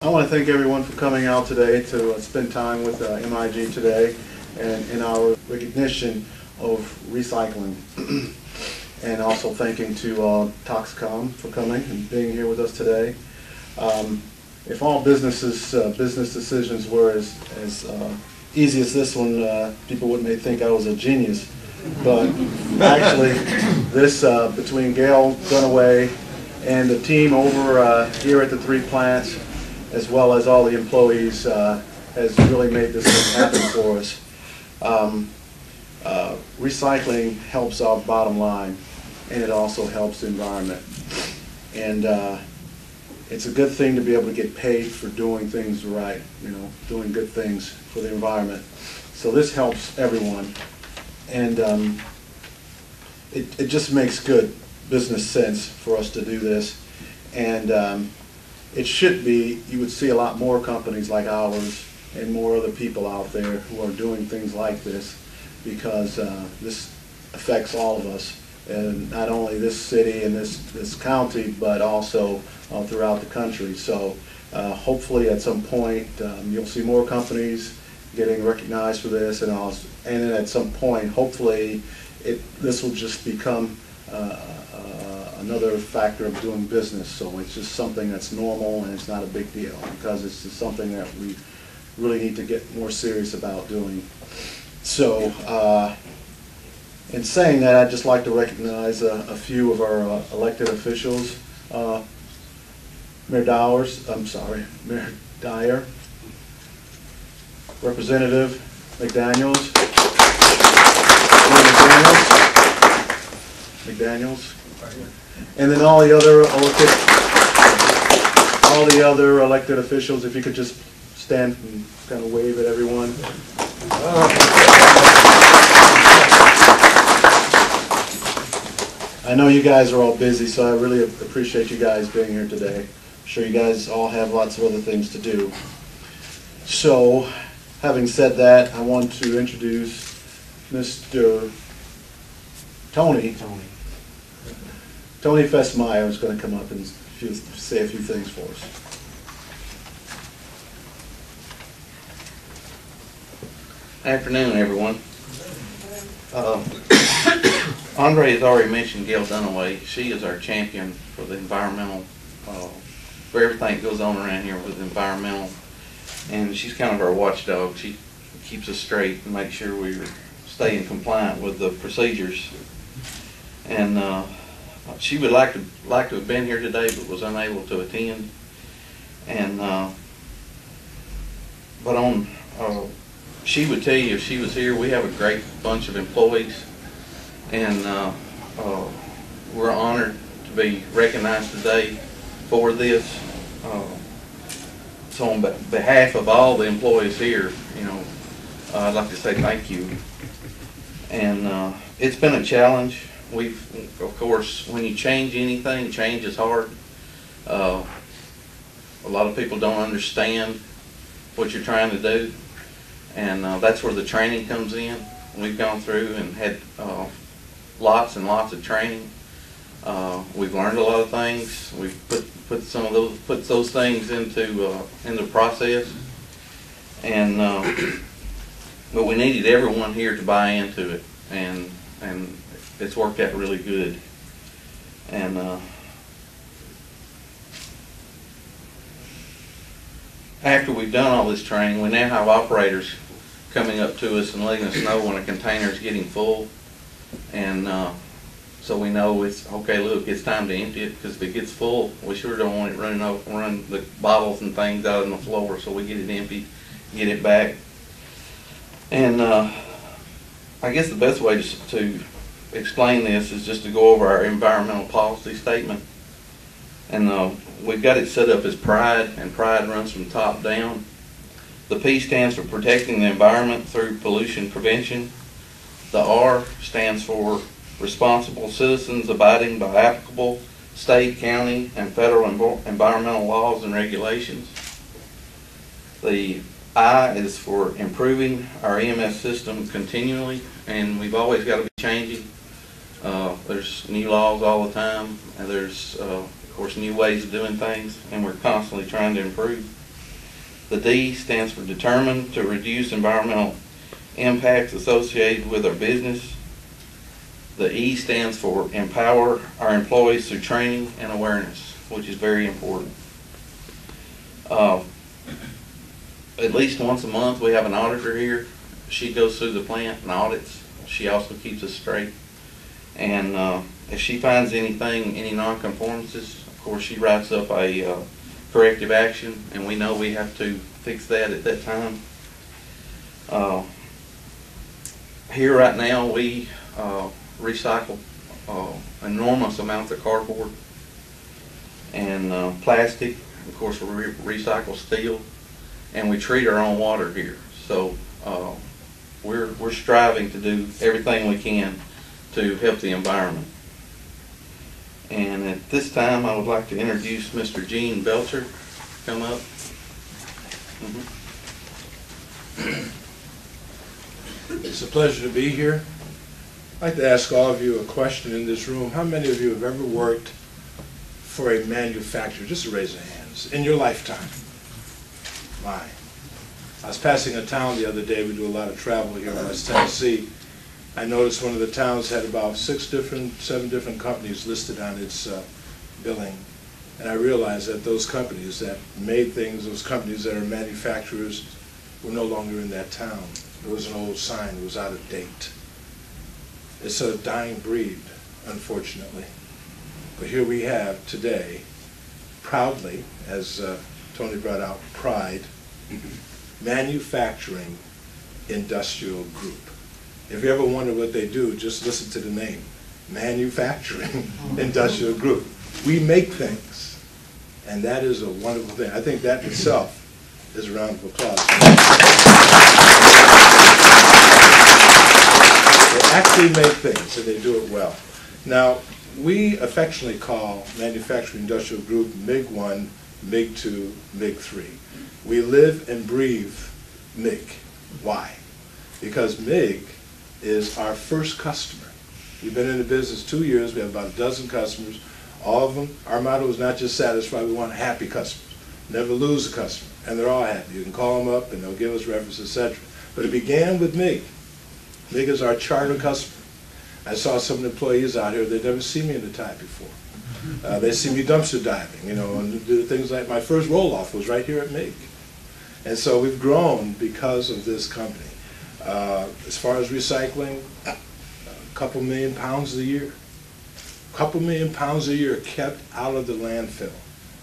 I want to thank everyone for coming out today to spend time with MIG today and in our recognition of recycling. And also thanking to Doxicom for coming and being here with us today. If all business decisions were as easy as this one, people may think I was a genius. But actually, this between Gail Dunaway and the team over here at the 3 plants, as well as all the employees, has really made this thing happen for us. Recycling helps our bottom line, and it also helps the environment. And it's a good thing to be able to get paid for doing things right, doing good things for the environment. So this helps everyone, and it just makes good business sense for us to do this. And it should be, you would see a lot more companies like ours and more other people out there who are doing things like this, because this affects all of us, and not only this city and this county, but also throughout the country. So hopefully at some point you'll see more companies getting recognized for this, and then at some point hopefully this will just become another factor of doing business. So it's just something that's normal, and it's not a big deal, because it's just something that we really need to get more serious about doing. So in saying that, I'd just like to recognize a few of our elected officials. Mayor Dyer, Representative McDaniels, and then all the other elected officials. If you could just stand and kind of wave at everyone. I know you guys are all busy, so I really appreciate you guys being here today. I'm sure you guys all have lots of other things to do. So, having said that, I want to introduce Mr. Tony Festmeyer is going to come up and say a few things for us. Afternoon, everyone. Andre has already mentioned Gail Dunaway. She is our champion for the environmental, for everything that goes on around here with environmental, and she's kind of our watchdog. She keeps us straight and makes sure we're staying compliant with the procedures. And she would like to have been here today, but was unable to attend. And she would tell you if she was here, we have a great bunch of employees, and we're honored to be recognized today for this. So on behalf of all the employees here, I'd like to say thank you. And it's been a challenge. Of course, when you change anything, change is hard. A lot of people don't understand what you're trying to do, and that's where the training comes in. We've gone through and had lots and lots of training. We've learned a lot of things. We've put those things into process, and but we needed everyone here to buy into it, and it's worked out really good. And after we've done all this training, we now have operators coming up to us and letting us know when a container is getting full, and so we know it's okay. Look, it's time to empty it, because if it gets full, we sure don't want it run the bottles and things out on the floor. So we get it emptied, get it back. And I guess the best way to explain this is just to go over our environmental policy statement. And we've got it set up as PRIDE, and PRIDE runs from top down. The P stands for protecting the environment through pollution prevention. The R stands for responsible citizens abiding by applicable state, county, and federal environmental laws and regulations. The I is for improving our EMS system continually, and we've always got to be changing. There's new laws all the time, and there's of course new ways of doing things, and we're constantly trying to improve. The D stands for determined to reduce environmental impacts associated with our business. The E stands for empower our employees through training and awareness, which is very important. At least once a month we have an auditor here. She goes through the plant and audits. She also keeps us straight. And if she finds anything, any non-conformances, of course she writes up a corrective action, and we know we have to fix that at that time. Here right now we recycle enormous amounts of cardboard and plastic. Of course, we recycle steel, and we treat our own water here. So we're striving to do everything we can to help the environment. And at this time, I would like to introduce Mr. Gene Belcher. Come up. It's a pleasure to be here. I'd like to ask all of you a question in this room. How many of you have ever worked for a manufacturer? Just a raise of hands. In your lifetime? My. I was passing a town the other day. We do a lot of travel here in West Tennessee. I noticed one of the towns had about 7 different companies listed on its billing. And I realized that those companies that made things, those companies that are manufacturers, were no longer in that town. There was an old sign, it was out of date. It's a dying breed, unfortunately. But here we have today, proudly, as Tony brought out, pride, Manufacturing Industrial Group. If you ever wonder what they do, just listen to the name, Manufacturing Industrial Group. We make things, and that is a wonderful thing. I think that itself is a round of applause. They actually make things, and they do it well. Now, we affectionately call Manufacturing Industrial Group MIG 1, MIG 2, MIG 3. We live and breathe MIG. Why? Because MIG is our first customer. We've been in the business 2 years. We have about a dozen customers. All of them, our motto is not just satisfied, we want happy customers. Never lose a customer, and they're all happy. You can call them up and they'll give us references, etc. But it began with MIG. MIG is our charter customer. I saw some employees out here, they'd never seen me in a tie before. They see me dumpster diving, you know, and do things like my first roll-off was right here at MIG. And so we've grown because of this company. As far as recycling, a couple million pounds a year. A couple million pounds a year kept out of the landfill.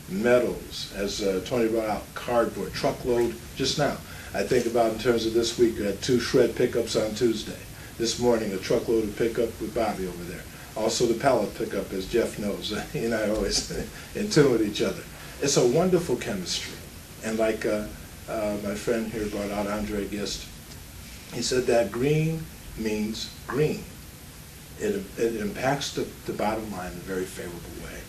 Metals, as Tony brought out, cardboard, truckload, just now. I think about in terms of this week, we had 2 shred pickups on Tuesday. This morning, a truckload of pickup with Bobby over there. Also the pallet pickup, as Jeff knows. He and I are always in tune with each other. It's a wonderful chemistry. And like my friend here brought out, Andre Gist, he said that green means green. It impacts the bottom line in a very favorable way.